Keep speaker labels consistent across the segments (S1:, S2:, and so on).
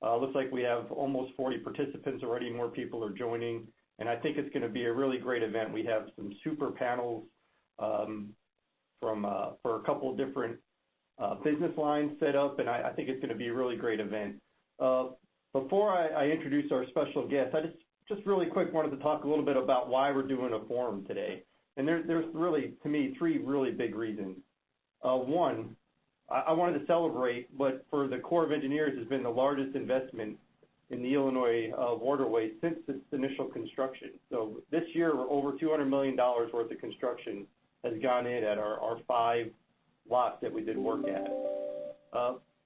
S1: Looks like we have almost 40 participants already. More people are joining, and I think it's going to be a really great event. We have some super panels for a couple of different business lines set up, and I think it's going to be a really great event. Before I introduce our special guest, I just really quick wanted to talk a little bit about why we're doing a forum today. And there's really, to me, three really big reasons. One, I wanted to celebrate what for the Corps of Engineers has been the largest investment in the Illinois Waterway since its initial construction. So this year, over $200 million worth of construction has gone in at our 5 lots that we did work at.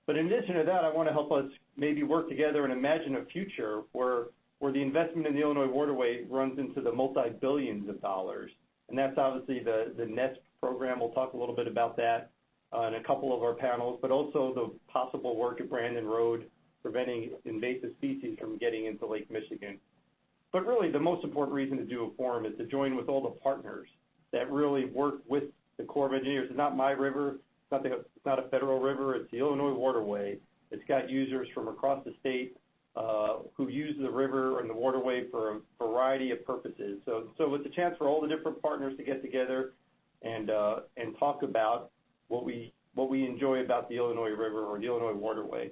S1: But in addition to that, I want to help us maybe work together and imagine a future where the investment in the Illinois Waterway runs into the multi-billions of dollars. And that's obviously the NEST program. We'll talk a little bit about that in a couple of our panels, but also the possible work at Brandon Road, preventing invasive species from getting into Lake Michigan. But really, the most important reason to do a forum is to join with all the partners that really work with the Corps of Engineers. It's not my river. It's not a federal river. It's the Illinois Waterway. It's got users from across the state who use the river and the waterway for a variety of purposes. So it's a chance for all the different partners to get together and talk about what we enjoy about the Illinois River or the Illinois Waterway.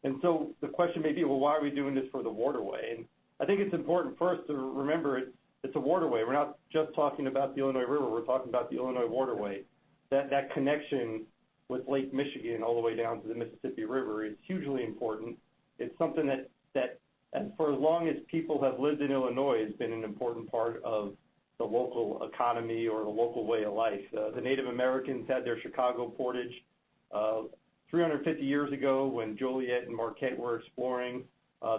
S1: And so the question may be, well, why are we doing this for the waterway? And I think it's important first to remember it's a waterway. We're not just talking about the Illinois River. We're talking about the Illinois Waterway. That connection with Lake Michigan all the way down to the Mississippi River is hugely important. It's something that and for as long as people have lived in Illinois has been an important part of the local economy or the local way of life. The Native Americans had their Chicago portage 350 years ago when Joliet and Marquette were exploring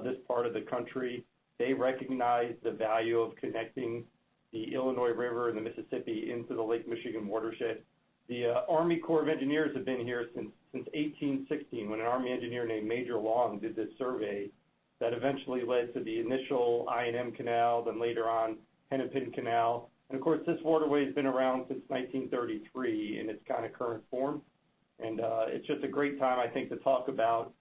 S1: this part of the country. They recognized the value of connecting the Illinois River and the Mississippi into the Lake Michigan watershed. The Army Corps of Engineers have been here since 1816 when an Army engineer named Major Long did this survey that eventually led to the initial I&M Canal, then later on Hennepin Canal. And of course, this waterway has been around since 1933 in its kind of current form. And it's just a great time, I think, to talk about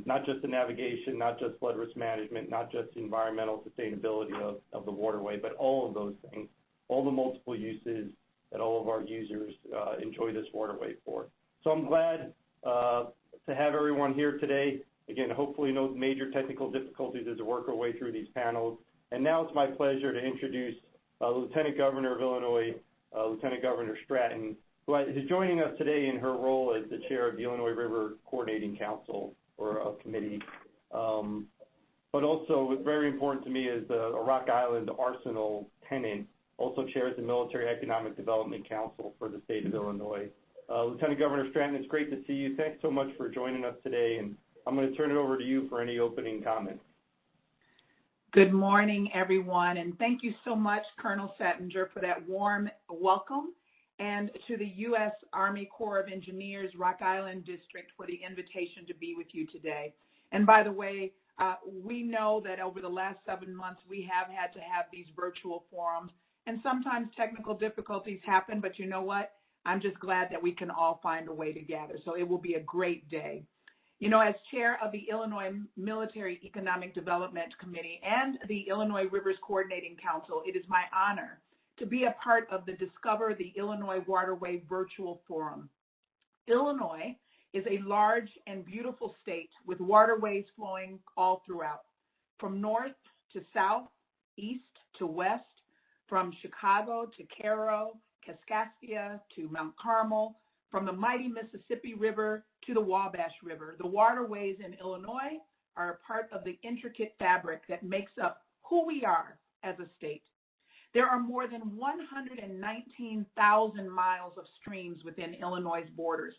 S1: not just the navigation, not just flood risk management, not just the environmental sustainability of the waterway, but all of those things, all the multiple uses that all of our users enjoy this waterway for. So I'm glad to have everyone here today. Again, hopefully no major technical difficulties as we work our way through these panels. And now it's my pleasure to introduce Lieutenant Governor of Illinois, Lieutenant Governor Stratton, who is joining us today in her role as the chair of the Illinois River Coordinating Council, or a committee. But also very important to me is a Rock Island Arsenal tenant, also chairs the Military Economic Development Council for the state of Illinois. Lieutenant Governor Stratton, it's great to see you. Thanks so much for joining us today, and I'm going to turn it over to you for any opening comments.
S2: Good morning, everyone, and thank you so much, Colonel Settinger, for that warm welcome, and to the U.S. Army Corps of Engineers, Rock Island District, for the invitation to be with you today. And by the way, we know that over the last 7 months, we have had to have these virtual forums, and sometimes technical difficulties happen, but you know what? I'm just glad that we can all find a way to gather, so it will be a great day. You know, as chair of the Illinois Military Economic Development Committee and the Illinois Rivers Coordinating Council, it is my honor to be a part of the Discover the Illinois Waterway Virtual Forum. Illinois is a large and beautiful state with waterways flowing all throughout, from north to south, east to west, from Chicago to Cairo, Kaskaskia to Mount Carmel, from the mighty Mississippi River to the Wabash River. The waterways in Illinois are a part of the intricate fabric that makes up who we are as a state. There are more than 119,000 miles of streams within Illinois' borders.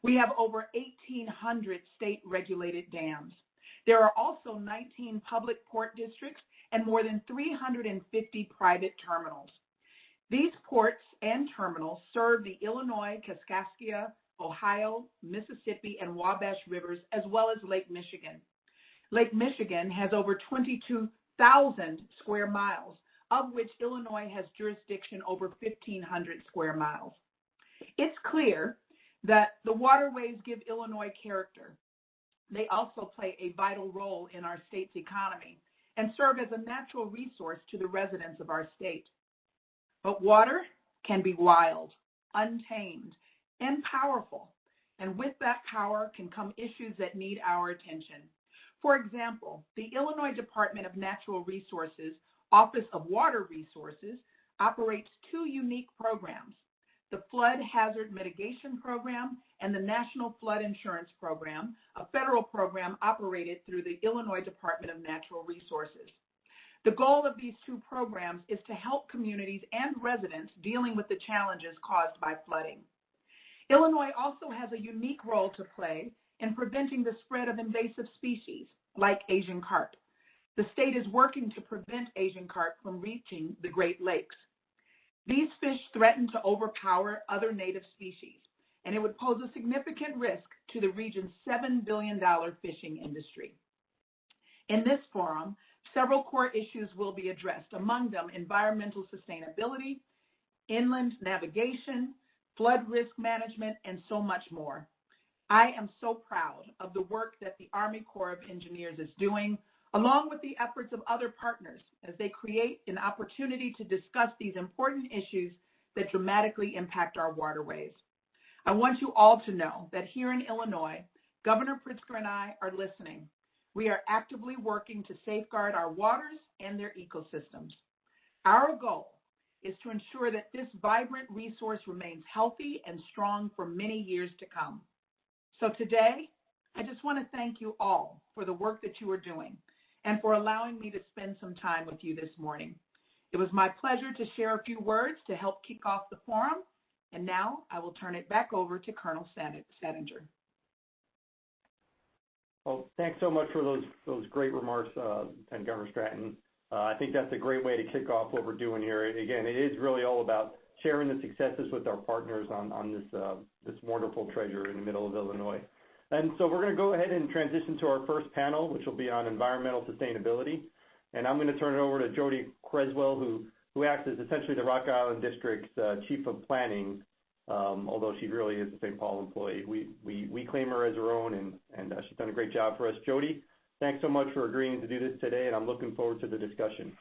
S2: We have over 1,800 state-regulated dams. There are also 19 public port districts and more than 350 private terminals. These ports and terminals serve the Illinois, Kaskaskia, Ohio, Mississippi, and Wabash rivers, as well as Lake Michigan. Lake Michigan has over 22,000 square miles, of which Illinois has jurisdiction over 1,500 square miles. It's clear that the waterways give Illinois character. they also play a vital role in our state's economy and serve as a natural resource to the residents of our state. But water can be wild, untamed, and powerful. And with that power can come issues that need our attention. For example, the Illinois Department of Natural Resources Office of Water Resources operates two unique programs, the Flood Hazard Mitigation Program and the National Flood Insurance Program, a federal program operated through the Illinois Department of Natural Resources. The goal of these two programs is to help communities and residents dealing with the challenges caused by flooding. Illinois also has a unique role to play in preventing the spread of invasive species like Asian carp. The state is working to prevent Asian carp from reaching the Great Lakes. These fish threaten to overpower other native species, and it would pose a significant risk to the region's $7 billion fishing industry. In this forum, several core issues will be addressed, among them environmental sustainability, inland navigation, flood risk management, and so much more. I am so proud of the work that the Army Corps of Engineers is doing, along with the efforts of other partners as they create an opportunity to discuss these important issues that dramatically impact our waterways. I want you all to know that here in Illinois, Governor Pritzker and I are listening. We are actively working to safeguard our waters and their ecosystems. Our goal is to ensure that this vibrant resource remains healthy and strong for many years to come. So today, I just want to thank you all for the work that you are doing and for allowing me to spend some time with you this morning. It was my pleasure to share a few words to help kick off the forum, and now I will turn it back over to Colonel Settinger.
S1: Well, thanks so much for those great remarks, Lieutenant Governor Stratton. I think that's a great way to kick off what we're doing here. Again, it is really all about sharing the successes with our partners on this wonderful treasure in the middle of Illinois. And so we're going to go ahead and transition to our first panel, which will be on environmental sustainability. And I'm going to turn it over to Jody Creswell, who acts as essentially the Rock Island District's Chief of Planning, although she really is a St. Paul employee. We claim her as our own, and she's done a great job for us. Jody, thanks so much for agreeing to do this today, and I'm looking forward to the discussion.